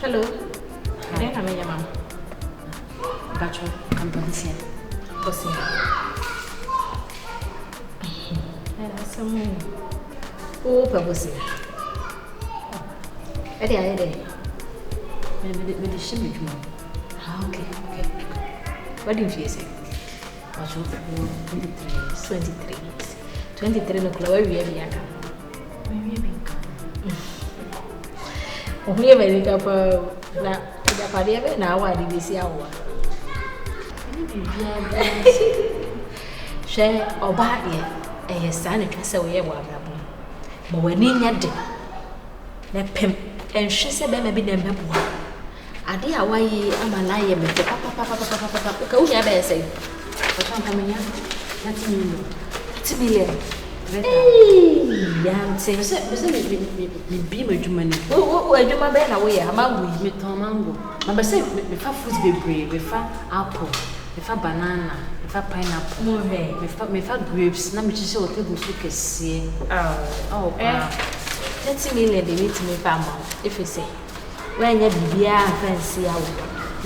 Hello. I don't have your mom. Bachelor, I'm Patricia. Pussy. That's some. Oh, Papussy. Eddie. With the shimmy, Okay. What do you say? Bachelor, 23 no club, we have Yaka. Only a very couple. Now, why did you see our share or bad yet? A son, it was so we were. But when in your day, let pimp and she said, maybe them. I dear, why am I lying? Papa, go here, say. But I'm coming young. That's me. It's a million. Hey, young things. Me be my Germany. Oh, I do my bed away. I'm out with Mango. Number 7, we found fruits be brave, we found apple, we found banana, we found pineapple, we found grapes. Now, we just saw table so can see. Oh, let's me let the meet me, Pama, if you say. When you be a fancy hour.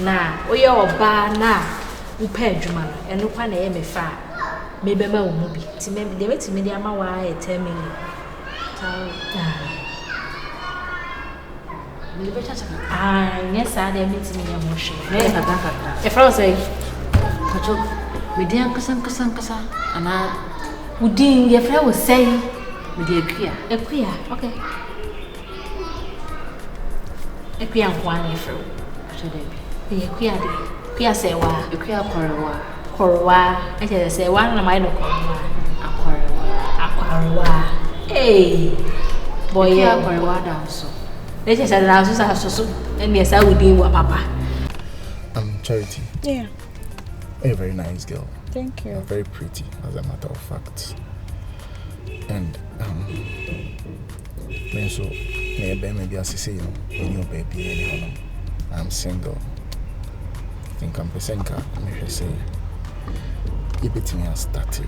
Now, we are bar now, who pay German, and no one a far. Maybe my movie. To maybe they wait to me, I'm away 10 million. Yes, I didn't meet me emotion. If I was a we didn't kasa, and I would deem your friend was saying, with the queer. Okay. A queer one, if you should be a queer say, why, a queer Corowa, I just say one of my Aquarawa. Hey, boy, Aquarawa down so. They just said, I was so, and yes, I would be what Papa. Charity. Yeah. You're a very nice girl. Thank you. Very pretty, as a matter of fact. And, so, maybe as you say, when you're baby, I'm single. I think I'm Pesenka, maybe say, you bet me I started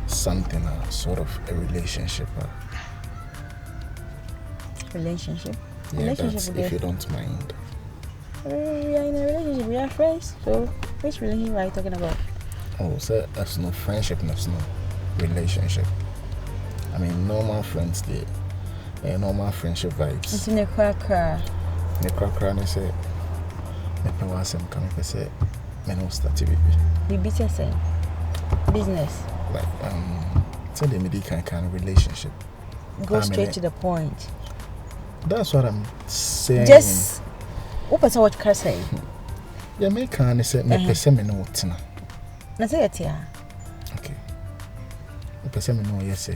something, sort of a relationship. Relationship? Yeah, Relationship if you don't mind. We are in a relationship, we are friends. So, which relationship are you talking about? Oh, so that's no friendship, that's no relationship. I mean, normal friends, normal friendship vibes. It's in a cracker. The cracker, and I say, maybe once I'm coming, I say, I know start to The business, business. Like, so the medical kind of relationship. Go straight to the point. That's what I'm saying. Just, what was what can say? Yeah, me can say me person me know tina. Na say it here. Okay. Me person me know yes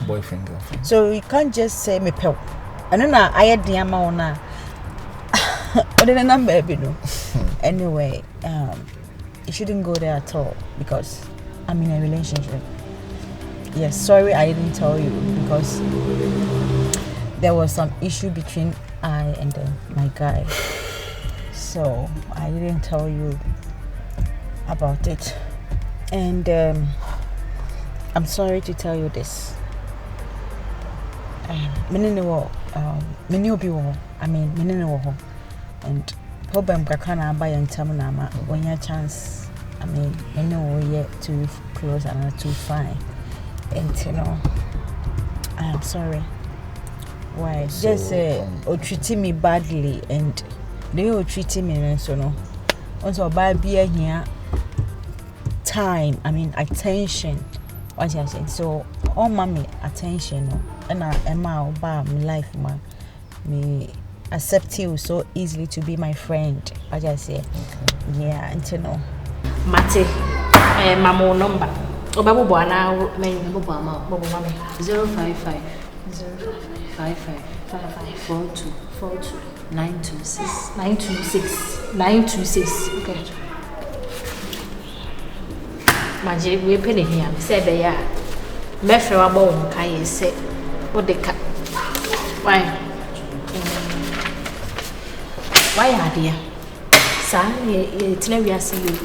boyfriend girlfriend. So you can't just say me pel. And then I had the amount na. What the number be no? Anyway, you shouldn't go there at all because I'm in a relationship. Yes, sorry I didn't tell you because there was some issue between I and my guy. So I didn't tell you about it. And I'm sorry to tell you this. And problem kakana buy and tamunama when your chance. I mean, you know, we're too close and not too fine. And you know, I am sorry. Why? So, just treating me badly and they were treating me and so no. Also, by being here, time. I mean, attention. What you saying? So, all mommy attention. And I am about my life, man. Me accept you so easily to be my friend. What you say? Yeah, and you know. Mate, mamo number. Obabu bwana me Bobo mami 055 42 926. Okay. Maji we pay here. Say be ya. Me fe wa bo nkan say what the cat. Why are there? San ye tena wi ase you.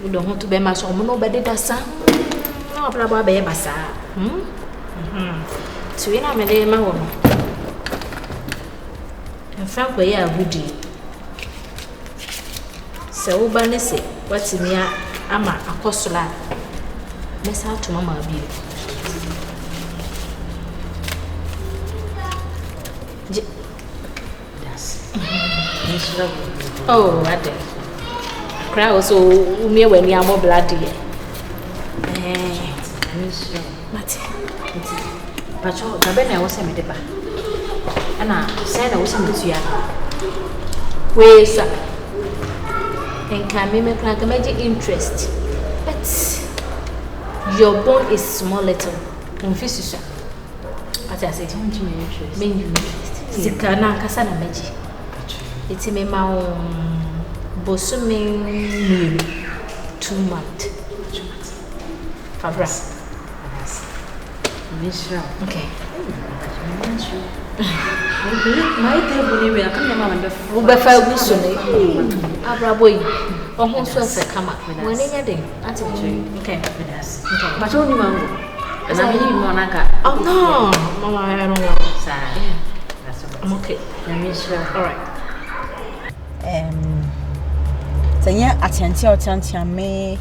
We don't want to be my son, no better than some. No, probably be basa. So, you know, my name, Frank we ya gudi. Se wo ba ne se watimi ama akosola. Mesa to mama bi. Oh, I did. Cry also me when you are more bloody. Mate. Pacho, Gabena was a medeba. And I said I was a mutia. Wait, sir. And can me make like a magic interest. But your bone is small little. Physician. But I said, don't you interest? Mean you interest. Sikana Casana Magic. It's me my bosoming 2 months. Fabra. Okay. My table, we are coming on the Ubefa Gusone. Abra boy. Almost was a come up with us. When you're doing, that's okay. With us. But only mango. And I mean, Monaca. Oh no, Mama, I don't know. I'm okay. Let me show. All right. Sanya atenti otantia me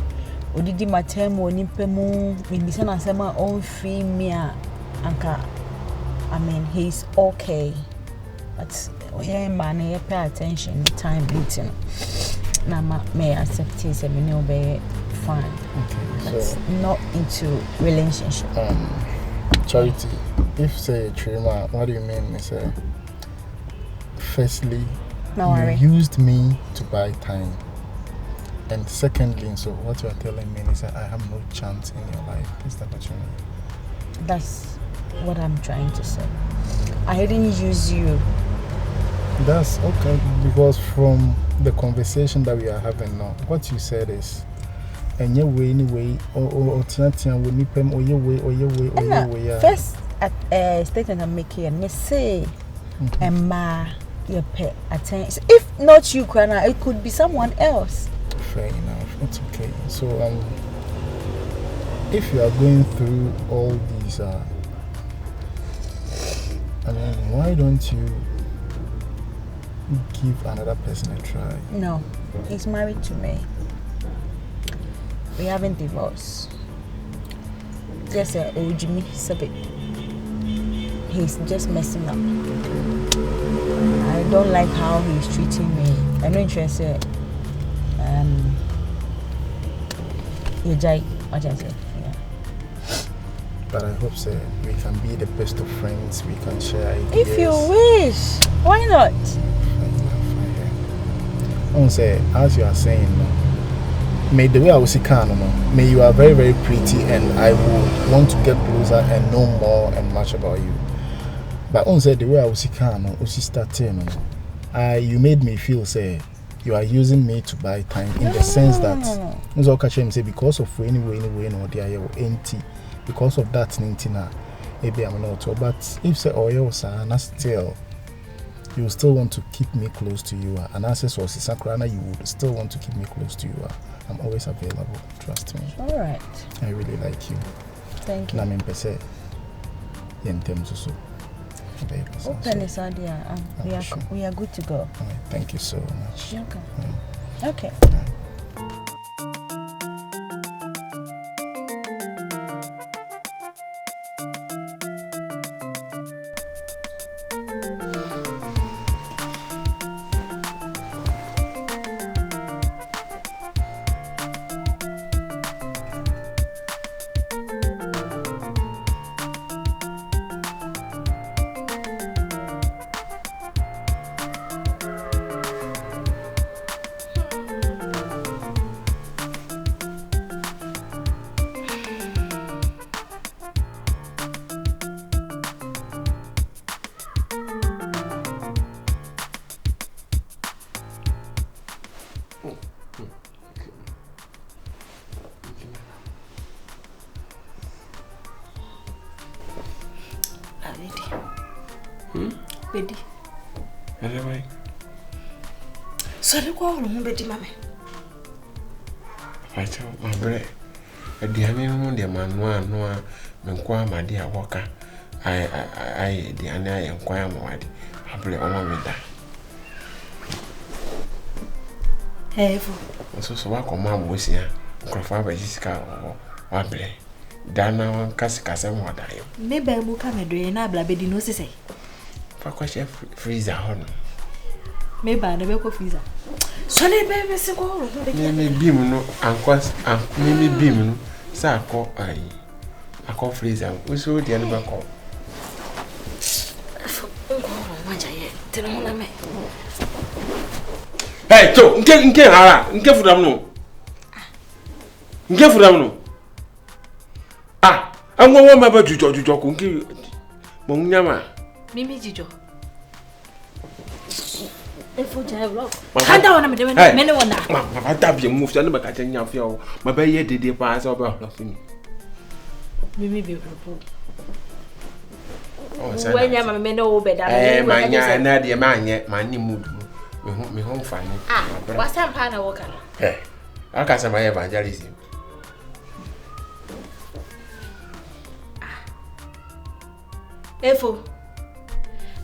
odidi matemu onipemu mbisa na sema on free me anka I mean he's okay but yeah man you pay attention time beating na may accept it me no be fine but not into relationship. Charity, if say Trima, what do you mean? Say firstly, you used me to buy time. And secondly, so what you are telling me is that I have no chance in your life. Is that what you mean? That's what I'm trying to say. I didn't use you. That's okay, because from the conversation that we are having now, what you said is, and your way, anyway, or Tinatian will nip him, or your way. First statement I'm making, and say, Emma, your pet attention. If not you, Krana, it could be someone else. Fair enough, it's okay. So, if you are going through all these, I mean, why don't you give another person a try? No, he's married to me. We haven't divorced. Just Jimmy Sabit. He's just messing up. I don't like how he's treating me. I'm not interested. You jai, what I say. Yeah. But I hope so. We can be the best of friends. We can share ideas. If you wish, why not? Say, as you are saying, may the way I was may you are very, very pretty, and I would want to get closer and know more and much about you. But on say the way I was you made me feel say you are using me to buy time in the sense that say because of anyway no they are empty because of that nintina maybe I'm not. But if say oil still you still want to keep me close to you, and access was Sakrana, you would still want to keep me close to you. I'm always available, trust me. All right. I really like you. Thank you. Namin pese yentem so. Open this idea. We are good to go. Right, thank you so much. Okay. Bedi. Hello, sorry, go on, Betty, mamma. I tell my bread. A dear man, dear man, no, inquire, my dear Walker. I, the Anna inquire my I play on with that. Hey, for. So what come on was here? Croffa by Jessica or Wable. Dana one Cassicas and what I am. Maybe I will come and do an abla bedi no say. For question freezer honor. Maybe I never go freezer. So they baby say go. Maybe beam no and quas and maybe beam no. Sa call I call freezer. We saw the other call. Hey, to nke ara nke fudam no. Nke fudam no. Ah, anwo wo ma ba jujo ko nke mo nyama. Mimi jijo. Efo jai vlog. Kanda wana me me wona. Ma ba ta bi mu fia no ba ka nya fia o. Ma ba ye dede pa so ba ho fini. Mimi bi pro. Oh, say. When ya ma me no be da. Ma nya na de ma anye ma ni mood. Me ho fani. Ah, wasam pa na woka no. Eh. Aka say my evangelism. Efo.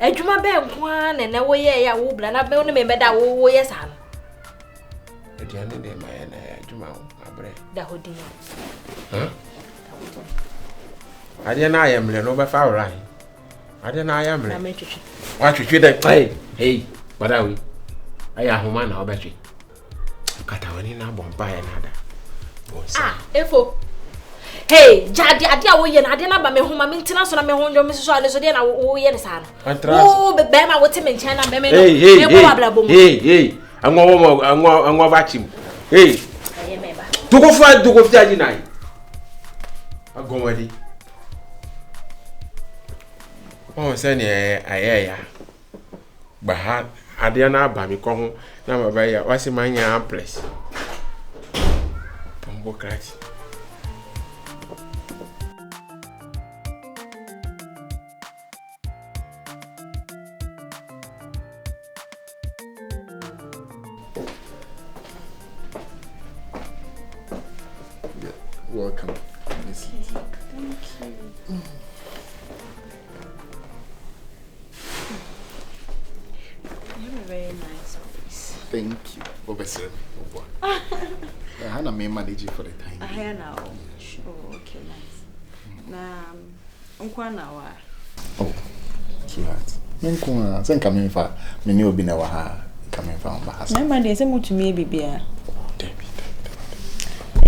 Ejuma be nko na na wo ye ya wo bla na be no me da wo ye sa no. Ediane de ma ye na ejuma abre. Da hodi. Ade na ayemle no be fa ora. Ade na ayemle. Na me twetwe. Wa twetwe de hey, badawi. Aya homa na obetwe. Kata wani na bomba ye na da. Ah, Efo. Hey, jadi ade a wo ye na ade na ba me homa me ntina so na me honjo me so ane so de na wo ye ne sa no. Wo be be ma wo te me nchen na me me no. Me ko abla bom. Hey. Anwo vachim. Hey. Aye me ba. Dugo fi aji nai. Agomadi. Oh, say ni ayeya. Ba ha ade na aba mi ko ho na ma ba ya wase manya amples. Pombo krati. Welcome. Thank you. You have a very nice office. Thank you. Obesere. Hana me manage for the time. I now. Oh, okay, nice. Na unkwana wa. Oh, sweetheart. Menko sen come in fa me ne obi na wa ha come in fa on bahasa. My man dey say mutu me bibia. Debi.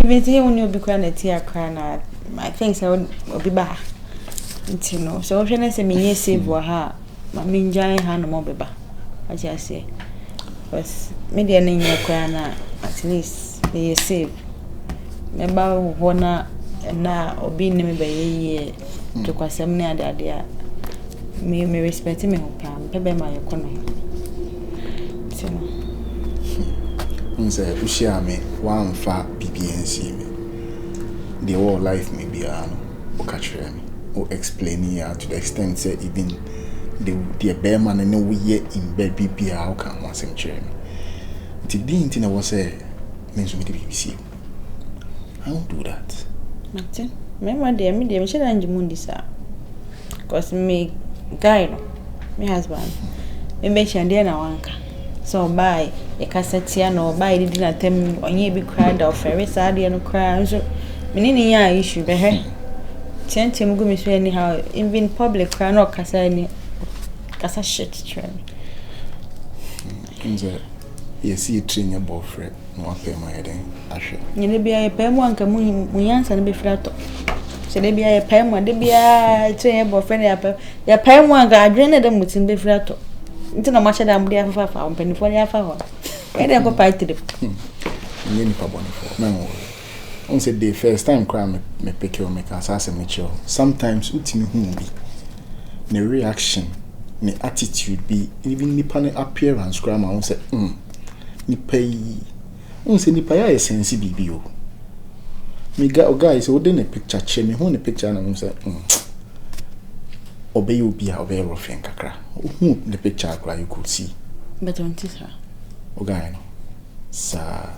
Even say when you be kwa na tia kwa na I think so obi ba. Nti no. So we na say me nye save wa ha. Ma me njan ha no mo beba. Aje ase. Because me dey na nye kwa na at least me save. Me ba ho na obi ni me be ye to kwasem ne ade a me respect me ho pa. Pebe ma ye kono. Nti no. Nse ushia me one fa BBNC me. The whole life me be ano o catch me. O explain ya to the extent say even the bear man no we ye in baby be how can one sem chere me. Ti na was say me so me the BBC. I won't do that. Martin, me dey share anji mundi sa. Cause me guy no, me husband. Me be chande na wanka. So buy a cassette no buy did na tem onye bi cry da ofere sa de no cry so me ni ya issue be he. Tiantem go me so anyhow even public cry no kasa ni kasa shit trend. Nze see train your boyfriend no apɛ my head ahwe. Nyene bia ye pɛ mu anka mu yansa no be frato. Se de bia ye pɛ mu de bia train your boyfriend ya pɛ mu anka adwene de mutin be frato. Nti na ma cheda amde afafa ampanifo ya afa ho. E de ko party de. Nye ni pa bonifo. Na wo. On say the first time cry me pick you make as asem me chill. Sometimes utimi hu bi. Ne reaction, ne attitude be even nipa ne appearance cry ma on say nipa yi. On say nipa ya sense bibi o. Me guys o de ne picture che me hu ne picture na on say obey you be obey rough kakra. Who the picture cry you could see. But on tisa. Oga no. Sa.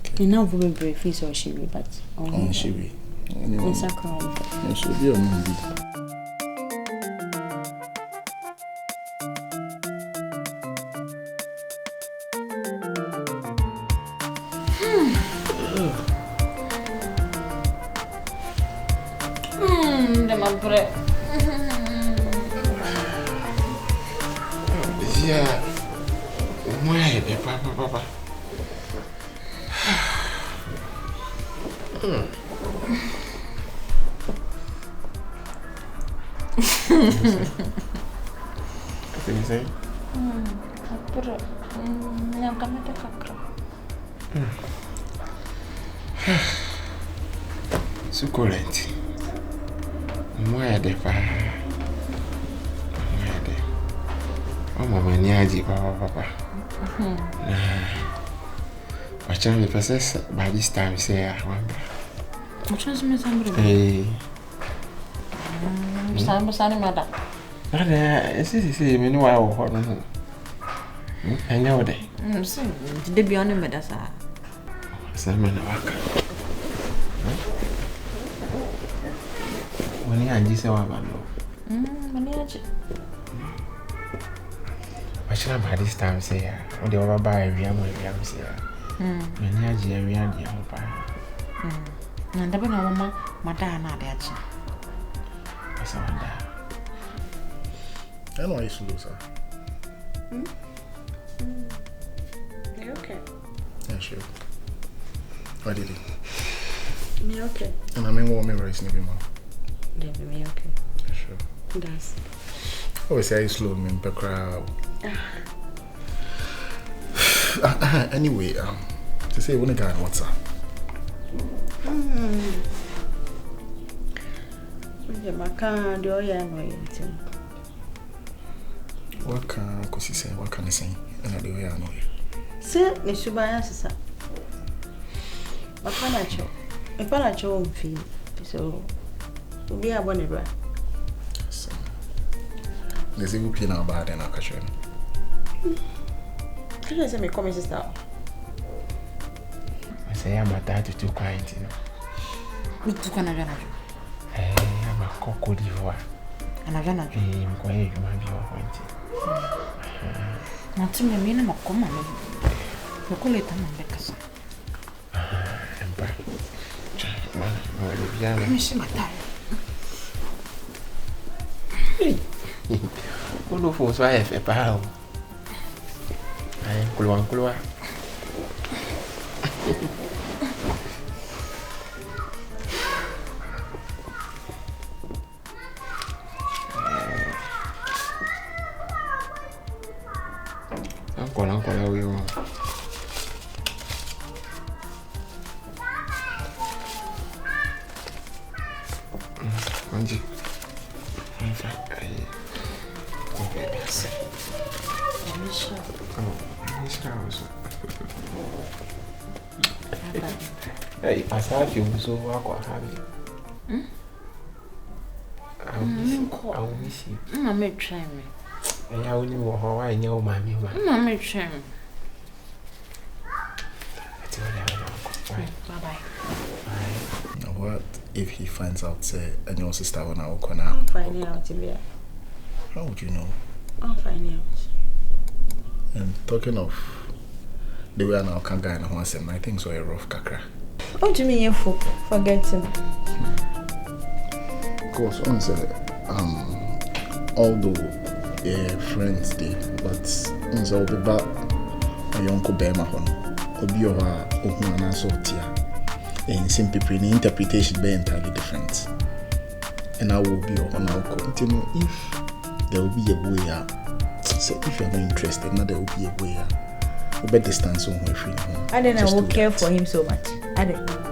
Okay. Now we will be free so she but on she we. Yes, I come. Yes, be on me. Yeah. Why, Papa? What did you say? Succulent. Why, Papa? Oh, Mamma, Niaji, Papa. Watch out, the process by this time, say, I remember. What was Miss Amber? Hey, Sam, madam. it's easy, me know I will hold on. I know that. Did they be on him with us? Simon Waka. When you and you say, what should I by this time say, when they overbuy a real way, I say, when you are Jerry, and the Mamma, Madame, that's I wonder. I know I used to lose her. You okay? Yeah, sure. Why did he? Me okay. And I mean, what me raising him more? They be me okay. Yeah, sure. That's. Always say I slow me in the crowd. Anyway, to say when I got what's up? I can't do anything. What can I say? What can I say? And I do I know you. Say, Nisubaya, sister. I can't show fee. So, we are one of there's a whooping now bad and I can show you. Can you say me come sister? I say I'm a dad too quiet, you know. Look to Canada. I'm a cocoa diva. And I've done a dream. I'm going to be appointed. Not to me, I'm a common. You call it a Becassa. I'm back. Let me see my time. Quando fosse vai é pau. Aí, keluar. Angkola eu. Onde? Aí. Hey, I saw you so awkward, Harry. I will miss you. I may try me. And I only know how I know my name. I may try me. Bye-bye. What if he finds out, say, and your sister will now come I'll out? find out, Tibia. How would you know? I'll find out. And talking of the way I now can't go in a once, I think so a rough kakra. What do you mean you forget him? Of course, once although friends day, but once I'll be back my uncle Bema will be over Ohuna Sotia. And some people in interpretation be entirely different. And I will be on our continue if there will be a way out. So if you're not interested, now there will be a way out. You better distance on my friend. I don't know who care for him so much. I don't.